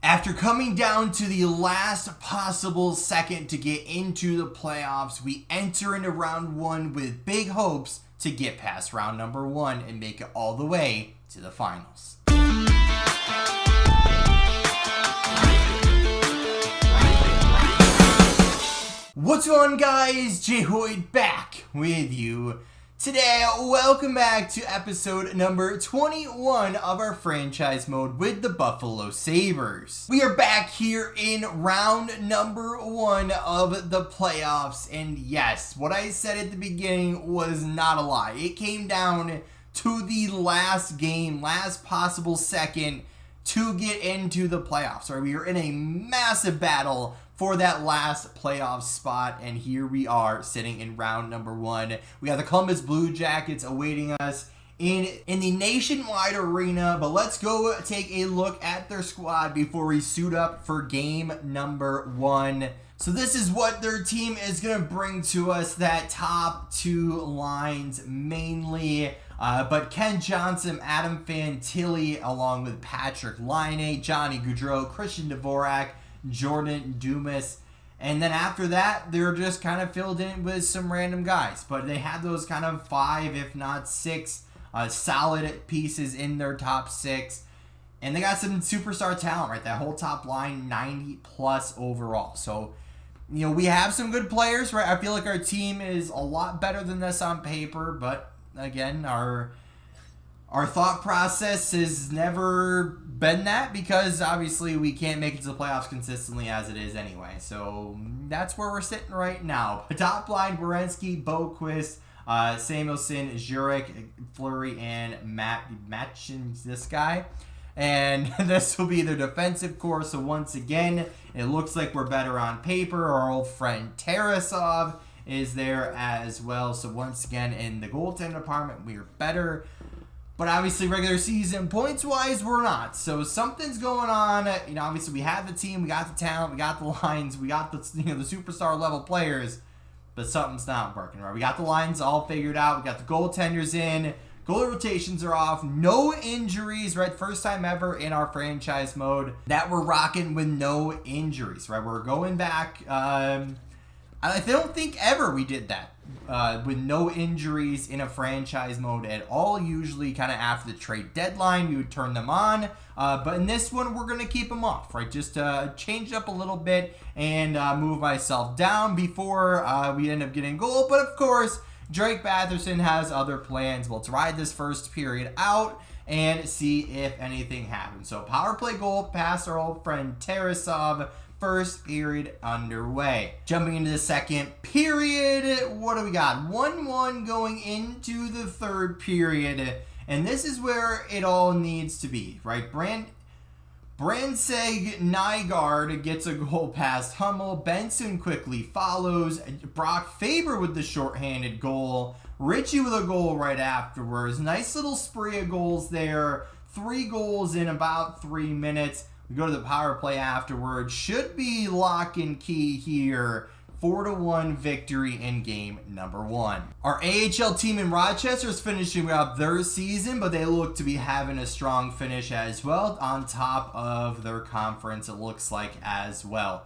After coming down to the last possible second to get into the playoffs, we enter into round one with big hopes to get past round number one and make it all the way to the finals. What's going on, guys? Jay Hoyt back with you today. Welcome back to episode number 21 of our franchise mode with the Buffalo Sabres. We are back here in round number one of the playoffs, and yes, what I said at the beginning was not a lie. It came down to the last game, last possible second to get into the playoffs. Right? We are in a massive battle for that last playoff spot, and here we are sitting in round number one. We have the Columbus Blue Jackets awaiting us in the Nationwide Arena, but let's go take a look at their squad before we suit up for game number one. So this is what their team is going to bring to us, that top two lines mainly. But Ken Johnson, Adam Fantilli, along with Patrick Laine, Johnny Gaudreau, Christian Dvorak, Jordan Dumas, and then after that they're just kind of filled in with some random guys, but they have those kind of five, if not six, solid pieces in their top six, and they got some superstar talent, right? That whole top line, 90 plus overall. So, you know, we have some good players, right? I feel like our team is a lot better than this on paper, but again, our thought process has never been that, because obviously we can't make it to the playoffs consistently as it is anyway. So that's where we're sitting right now. Top line, Werenski, Boquist, Samuelson, Jurek, Fleury, and Matchin, this guy. And this will be their defensive core. So once again, it looks like we're better on paper. Our old friend Tarasov is there as well. So once again, in the goaltending department, we are better. But obviously, regular season points-wise, we're not. So something's going on. You know, obviously, we have the team, we got the talent, we got the lines, we got the the superstar level players, but something's not working, right? We got the lines all figured out. We got the goaltenders in. Goalie rotations are off. No injuries, right? First time ever in our franchise mode that we're rocking with no injuries, right? We're going back. I don't think ever we did that. With no injuries in a franchise mode at all. Usually kind of after the trade deadline, we would turn them on. But in this one, we're going to keep them off, right? Just change it up a little bit and move myself down before we end up getting a goal. But of course, Drake Batherson has other plans. Well, let's ride this first period out and see if anything happens. So power play goal past our old friend Tarasov. First period underway. Jumping into the second period, what do we got? 1-1 going into the third period, and this is where it all needs to be, right? Brandseg Nygaard gets a goal past Hummel. Benson quickly follows. Brock Faber with the shorthanded goal. Ritchie with a goal right afterwards. Nice little spree of goals there. 3 goals in about 3 minutes. We go to the power play afterwards. Should be lock and key here. 4-1 victory in game number one. Our AHL team in Rochester is finishing up their season, but they look to be having a strong finish as well, on top of their conference, it looks like, as well.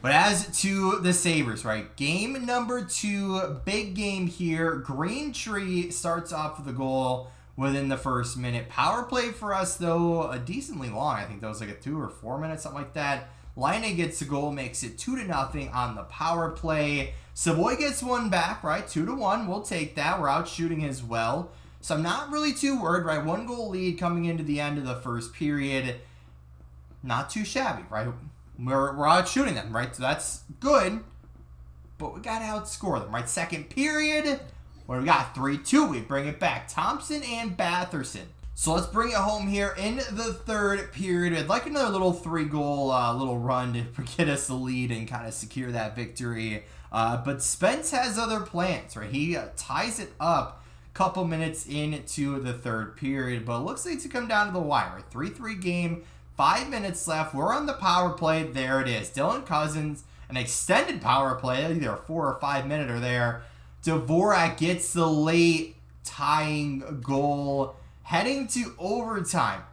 But as to the Sabres, right? Game number 2, big game here. Green Tree starts off with a goal within the first minute. Power play for us, though, decently long. I think that was like a 2 or 4 minutes, something like that. Laine gets the goal, makes it 2-0 on the power play. Savoy gets one back, right? 2-1. We'll take that. We're out shooting as well. So I'm not really too worried, right? 1 goal lead coming into the end of the first period. Not too shabby, right? We're out shooting them, right? So that's good. But we got to outscore them, right? Second period. What do we got? 3-2. We bring it back. Thompson and Batherson. So let's bring it home here in the third period. I'd like another little 3-goal little run to get us the lead and kind of secure that victory. But Spence has other plans, right? He ties it up a couple minutes into the third period. But it looks like it's to come down to the wire. 3-3 game, 5 minutes left. We're on the power play. There it is. Dylan Cousins, an extended power play, either a 4 or 5 minute or there. Dvorak gets the late tying goal, heading to overtime.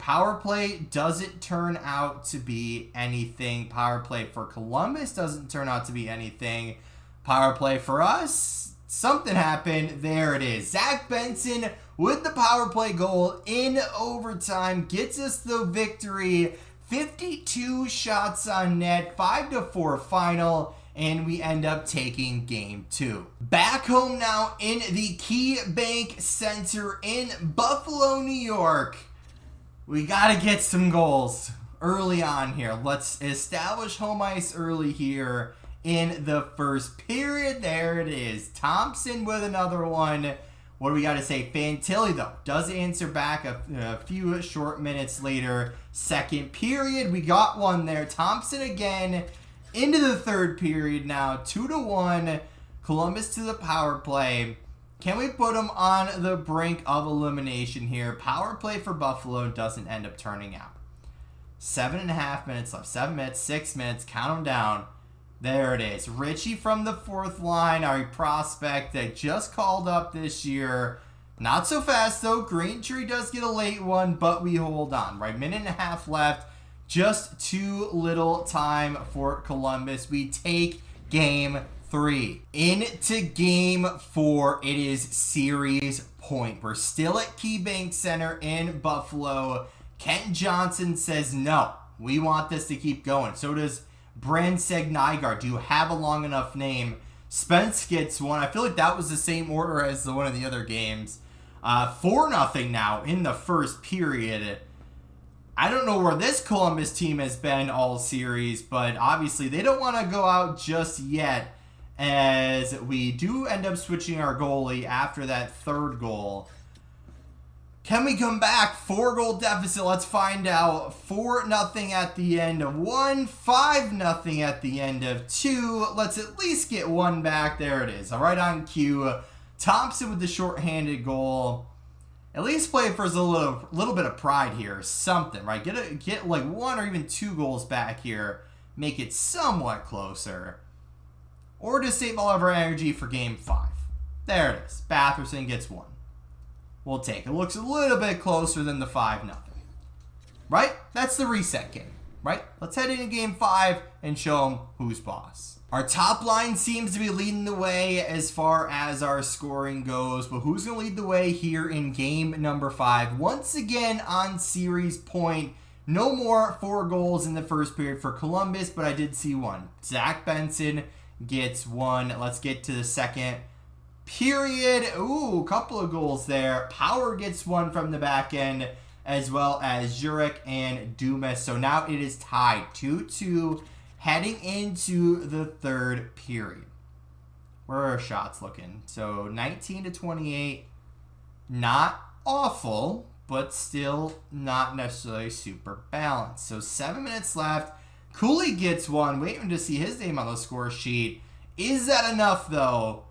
Power play doesn't turn out to be anything. Power play for Columbus doesn't turn out to be anything. Power play for us, something happened. There it is. Zach Benson with the power play goal in overtime gets us the victory. 52 shots on net, 5-4 final, and we end up taking game 2. Back home now in the KeyBank Center in Buffalo, New York. We got to get some goals early on here. Let's establish home ice early here in the first period. There it is. Thompson with another one. What do we got to say? Fantilli, though, does answer back a few short minutes later. Second period, we got one there. Thompson again into the third period now. 2-1. Columbus to the power play. Can we put them on the brink of elimination here? Power play for Buffalo doesn't end up turning out. 7.5 minutes left. 7 minutes, 6 minutes. Count them down. There it is. Richie from the fourth line, our prospect that just called up this year. Not so fast, though. Greentree does get a late one, but we hold on. Right, minute and a half left. Just too little time for Columbus. We take game 3. Into game 4, it is series point. We're still at KeyBank Center in Buffalo. Kent Johnson says, no, we want this to keep going. So does Brand-Seg Nygaard. Do you have a long enough name? Spence gets one. I feel like that was the same order as one of the other games. 4-0 now in the first period. I don't know where this Columbus team has been all series, but obviously they don't want to go out just yet, as we do end up switching our goalie after that third goal. Can we come back? 4-goal deficit. Let's find out. 4-0 at the end of 1. 5-0 at the end of 2. Let's at least get one back. There it is. All right, on cue. Thompson with the shorthanded goal. At least play for a little bit of pride here. Something, right? Get like 1 or even 2 goals back here. Make it somewhat closer. Or just save all of our energy for game 5. There it is. Batherson gets 1. We'll take it. Looks a little bit closer than the 5-0. Right? That's the reset game. Right? Let's head into game 5 and show them who's boss. Our top line seems to be leading the way as far as our scoring goes. But who's going to lead the way here in game number 5? Once again on series point. No more 4 goals in the first period for Columbus, but I did see one. Zach Benson gets 1. Let's get to the second period. Ooh, a couple of goals there. Power gets 1 from the back end, as well as Jurek and Dumas. So now it is tied 2-2 heading into the third period. Where are our shots looking? So 19-28. Not awful, but still not necessarily super balanced. So 7 minutes left. Cooley gets 1. Waiting to see his name on the score sheet. Is that enough, though?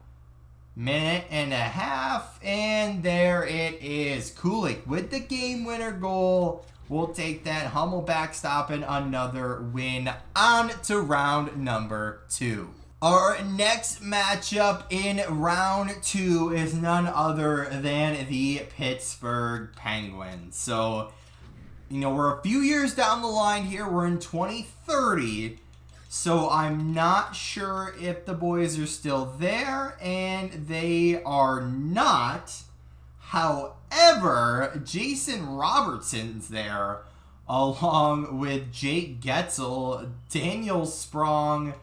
Minute and a half, and there it is. Kulik with the game winner goal. We'll take that. Hummel backstopping another win. On to round number 2. Our next matchup in round 2 is none other than the Pittsburgh Penguins. So, we're a few years down the line here. We're in 2030. So I'm not sure if the boys are still there, and they are not. However, Jason Robertson's there, along with Jake Getzel, Daniel Sprong,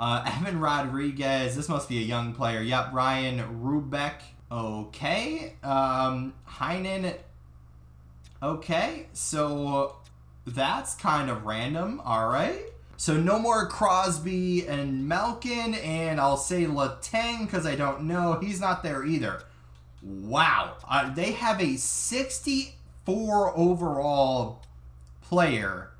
Evan Rodriguez. This must be a young player. Yep, Ryan Rubeck. Okay. Heinen. Okay, so that's kind of random. All right. So no more Crosby and Malkin, and I'll say Letang because I don't know. He's not there either. Wow. They have a 64 overall player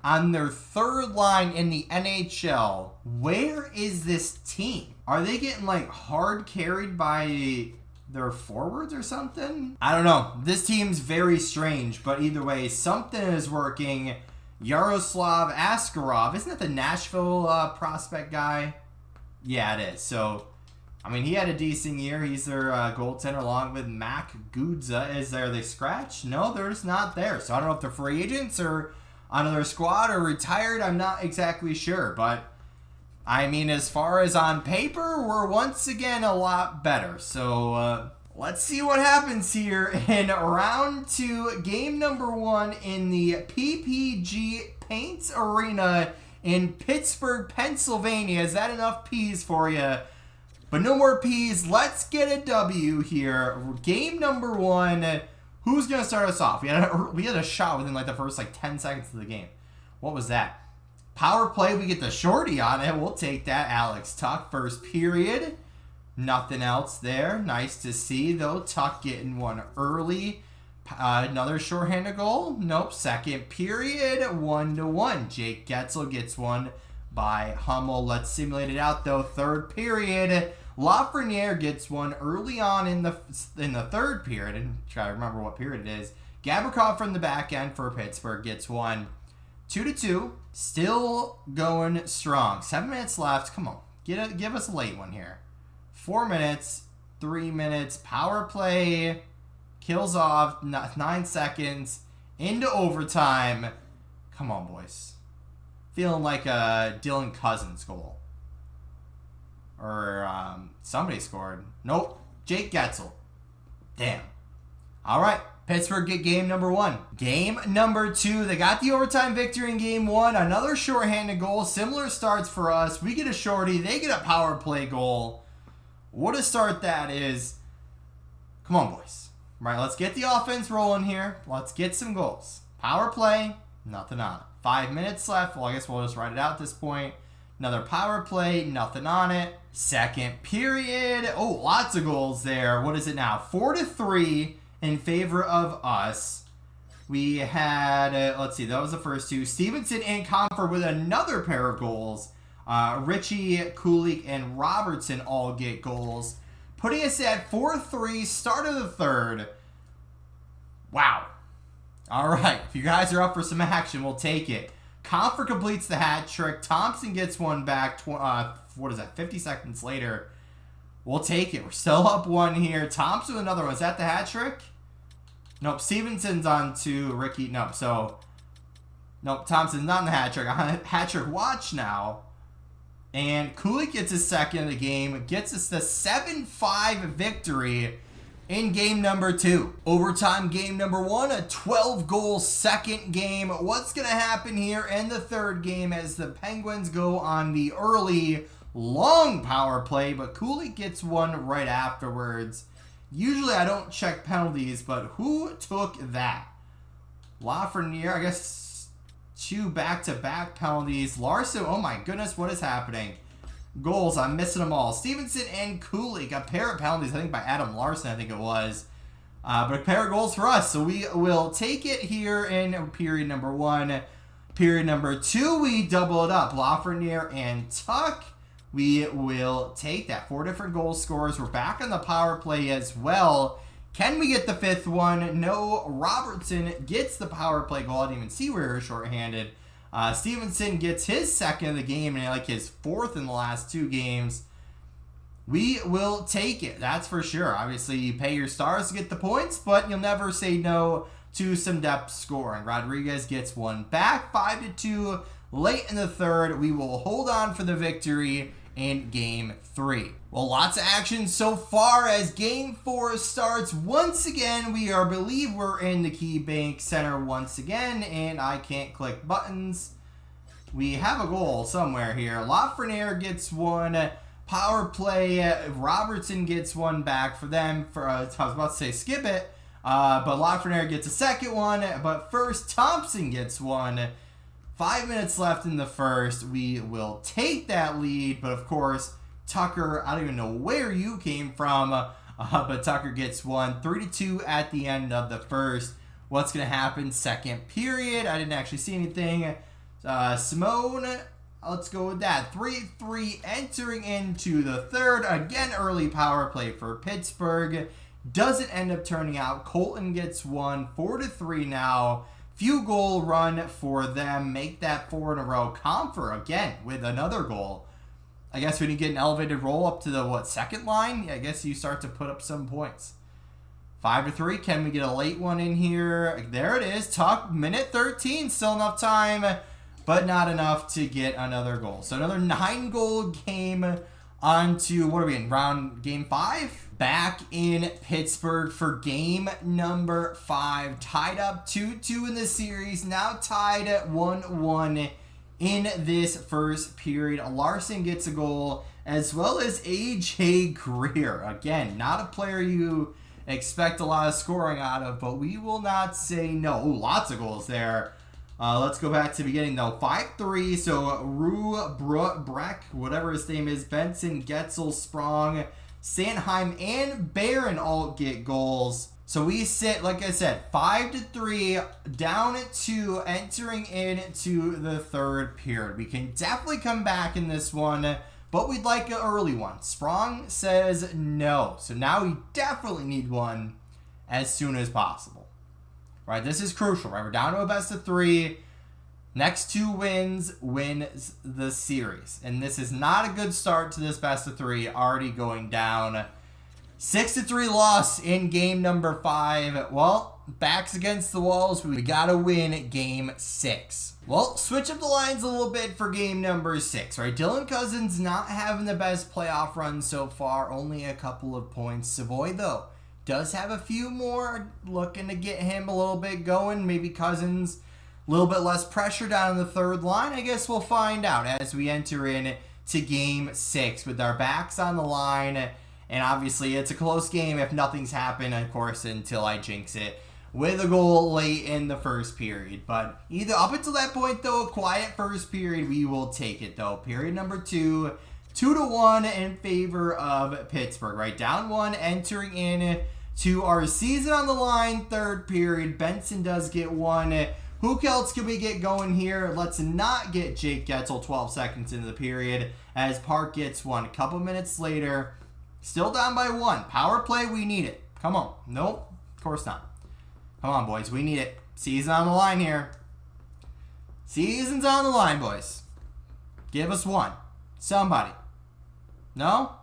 on their third line in the NHL. Where is this team? Are they getting hard carried by their forwards or something? I don't know. This team's very strange, but either way, something is working. Yaroslav Askarov. Isn't that the Nashville prospect guy? Yeah, it is. So I mean, he had a decent year. He's their goaltender along with Mac Gudza. Is there they scratch? No, they're just not there. So I don't know if they're free agents or on another squad or retired. I'm not exactly sure. But, I mean, as far as on paper, we're once again a lot better. So, let's see what happens here in round 2, game number 1 in the PPG Paint Arena in Pittsburgh, Pennsylvania. Is that enough P's for you? But no more P's. Let's get a W here. Game number 1. Who's going to start us off? We had a shot within like the first 10 seconds of the game. What was that? Power play. We get the shorty on it. We'll take that. Alex Tuck, first period. Nothing else there. Nice to see, though. Tuck getting one early. Another shorthanded goal. Nope. Second period. 1-1. Jake Getzel gets one by Hummel. Let's simulate it out, though. Third period. Lafreniere gets one early on in the third period. And try to remember what period it is. Gavrikov from the back end for Pittsburgh gets one. 2-2. Still going strong. 7 minutes left. Come on. Give us a late one here. 4 minutes. 3 minutes. Power play. Kills off. 9 seconds. Into overtime. Come on, boys. Feeling like a Dylan Cousins goal. Or somebody scored. Nope. Jake Getzel. Damn. All right. Pittsburgh get game number 1. Game number 2. They got the overtime victory in game 1. Another shorthanded goal. Similar starts for us. We get a shorty. They get a power play goal. What a start that is. Come on, boys. All right, let's get the offense rolling here. Let's get some goals. Power play. Nothing on it. 5 minutes left. Well, I guess we'll just write it out at this point. Another power play. Nothing on it. Second period. Oh, lots of goals there. What is it now? 4-3 in favor of us. We had, let's see, that was the first 2. Stevenson and Comfort with another pair of goals. Richie, Kulik, and Robertson all get goals. Putting us at 4-3, start of the third. Wow. All right, if you guys are up for some action, we'll take it. Comfort completes the hat trick. Thompson gets one back, 50 seconds later. We'll take it. We're still up 1 here. Thompson with another one. Is that the hat trick? Nope. Stevenson's on 2. Ricky, nope. Nope. Thompson's not in the hat trick. Hat trick watch now. And Kulik gets his second of the game. Gets us the 7-5 victory in game number 2. Overtime game number 1, a 12-goal second game. What's going to happen here in the third game as the Penguins go on the early, long power play, but Kulik gets one right afterwards. Usually I don't check penalties, but who took that? Lafreniere, I guess 2 back-to-back penalties. Larson, oh my goodness, what is happening? Goals, I'm missing them all. Stevenson and Kulik, a pair of penalties, I think by Adam Larson, I think it was. But a pair of goals for us, so we will take it here in period number 1. Period number 2, we double it up. Lafreniere and Tuck, we will take that. 4 different goal scorers. We're back on the power play as well. Can we get the 5th one? No. Robertson gets the power play goal. I didn't even see where we were shorthanded. Stevenson gets his second of the game and like his 4th in the last 2 games. We will take it. That's for sure. Obviously, you pay your stars to get the points, but you'll never say no to some depth scoring. Rodriguez gets one back. 5-2 late in the third. We will hold on for the victory in game 3. Well, lots of action so far as game 4 starts. Once again, believe we're in the KeyBank Center once again, and I can't click buttons. We have a goal somewhere here. Lafreniere gets one. Power play. Robertson gets one back for them. I was about to say skip it, but Lafreniere gets a second one. But first, Thompson gets one. 5 minutes left in the first. We will take that lead, but of course, Tucker, I don't even know where you came from, but Tucker gets one. 3-2 at the end of the first. What's going to happen? Second period. I didn't actually see anything. Simone, let's go with that. 3-3 entering into the third. Again, early power play for Pittsburgh. Doesn't end up turning out. Colton gets one. 4-3 now. Few goal run for them. Make that 4 in a row. Comfort again with another goal. I guess when you get an elevated roll up to the, second line, I guess you start to put up some points. 5-3. Can we get a late one in here? There it is. Tuck, minute 13. Still enough time, but not enough to get another goal. So another 9-goal game on to, what are we in, game 5? Back in Pittsburgh for game number 5. Tied up 2-2 in the series. Now tied at 1-1 in this first period. Larson gets a goal, as well as A.J. Greer. Again, not a player you expect a lot of scoring out of, but we will not say no. Ooh, lots of goals there. Let's go back to the beginning, though. 5-3, so Breck, whatever his name is, Benson, Getzel, Sprong, Sandheim, and Barron all get goals. So we sit, like I said, 5-3, down at 2, entering into the third period. We can definitely come back in this one, but we'd like an early one. Sprong says no. So now we definitely need one as soon as possible. Right, this is crucial, right? We're down to a best of 3. Next 2 wins the series. And this is not a good start to this best of 3, already going down. 6-3 loss in game number 5. Well, backs against the walls. We gotta win game 6. Well, switch up the lines a little bit for game number 6, right? Dylan Cozens not having the best playoff run so far. Only a couple of points. Savoy, though, does have a few more. Looking to get him a little bit going. Maybe Cozens, a little bit less pressure down in the third line. I guess we'll find out as we enter in to game 6 with our backs on the line. And obviously, it's a close game if nothing's happened, of course, until I jinx it with a goal late in the first period. But either up until that point, though, a quiet first period, we will take it, though. Period number 2, 2-1 in favor of Pittsburgh, right? Down 1, entering in to our season on the line, third period. Benson does get 1. Who else can we get going here? Let's not get Jake Getzel 12 seconds into the period as Park gets 1. A couple minutes later, still down by 1. Power play, we need it. Come on. Nope, of course not. Come on, boys. We need it. Season on the line here. Season's on the line, boys. Give us 1. Somebody. No?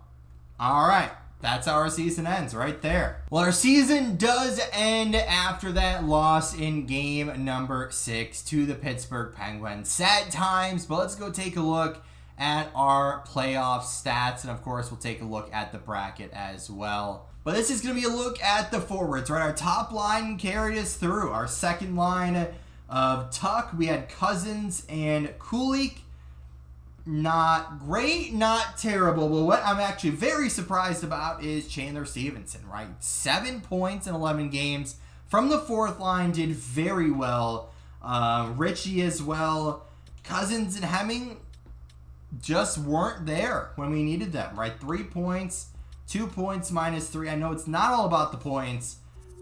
All right. That's how our season ends right there. Well, our season does end after that loss in game number 6 to the Pittsburgh Penguins. Sad times, but let's go take a look at our playoff stats. And, of course, we'll take a look at the bracket as well. But this is going to be a look at the forwards, right? Our top line carried us through. Our second line of Tuck, we had Cozens and Kulik. Not great, not terrible. But what I'm actually very surprised about is Chandler Stevenson, right? 7 points in 11 games. From the fourth line, did very well. Richie as well. Cozens and Hemming just weren't there when we needed them, right? 3 points. 2 points minus 3. I know it's not all about the points,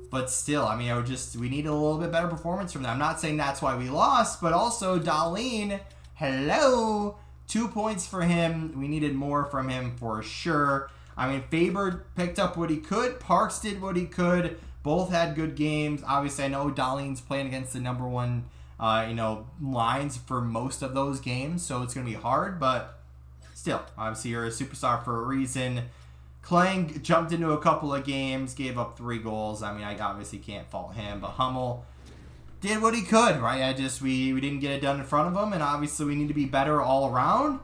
but still, I mean, we need a little bit better performance from them. I'm not saying that's why we lost, but also Dahlin, hello, 2 points for him. We needed more from him for sure. I mean, Faber picked up what he could. Parks did what he could. Both had good games. Obviously, I know Dahlin's playing against the number 1, lines for most of those games, so it's going to be hard, but still, obviously, you're a superstar for a reason. Klang jumped into a couple of games, gave up 3 goals. I mean, I obviously can't fault him, but Hummel did what he could, right? We didn't get it done in front of him, and obviously we need to be better all around.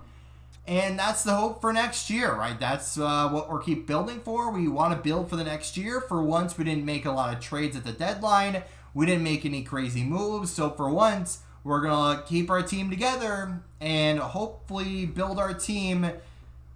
And that's the hope for next year, right? That's what we're keep building for. We want to build for the next year. For once, we didn't make a lot of trades at the deadline. We didn't make any crazy moves. So for once, we're going to keep our team together and hopefully build our team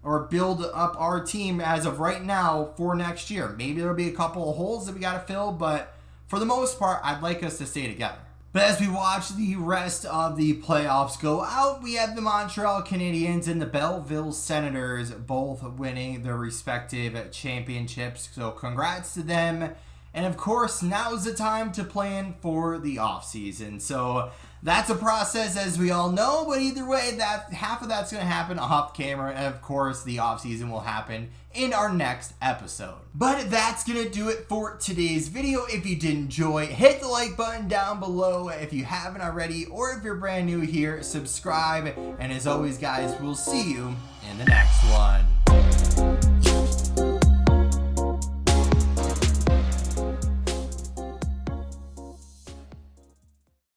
or build up our team as of right now for next year. Maybe there'll be a couple of holes that we got to fill, but for the most part, I'd like us to stay together. But as we watch the rest of the playoffs go out, we have the Montreal Canadiens and the Belleville Senators both winning their respective championships. So congrats to them. And of course, now's the time to plan for the offseason. So That's a process, as we all know, but either way, that half of that's going to happen off camera, and of course the off season will happen in our next episode. But that's going to do it for today's video. If you did enjoy, hit the like button down below if you haven't already, or if you're brand new here, subscribe. And as always, guys, we'll see you in the next one.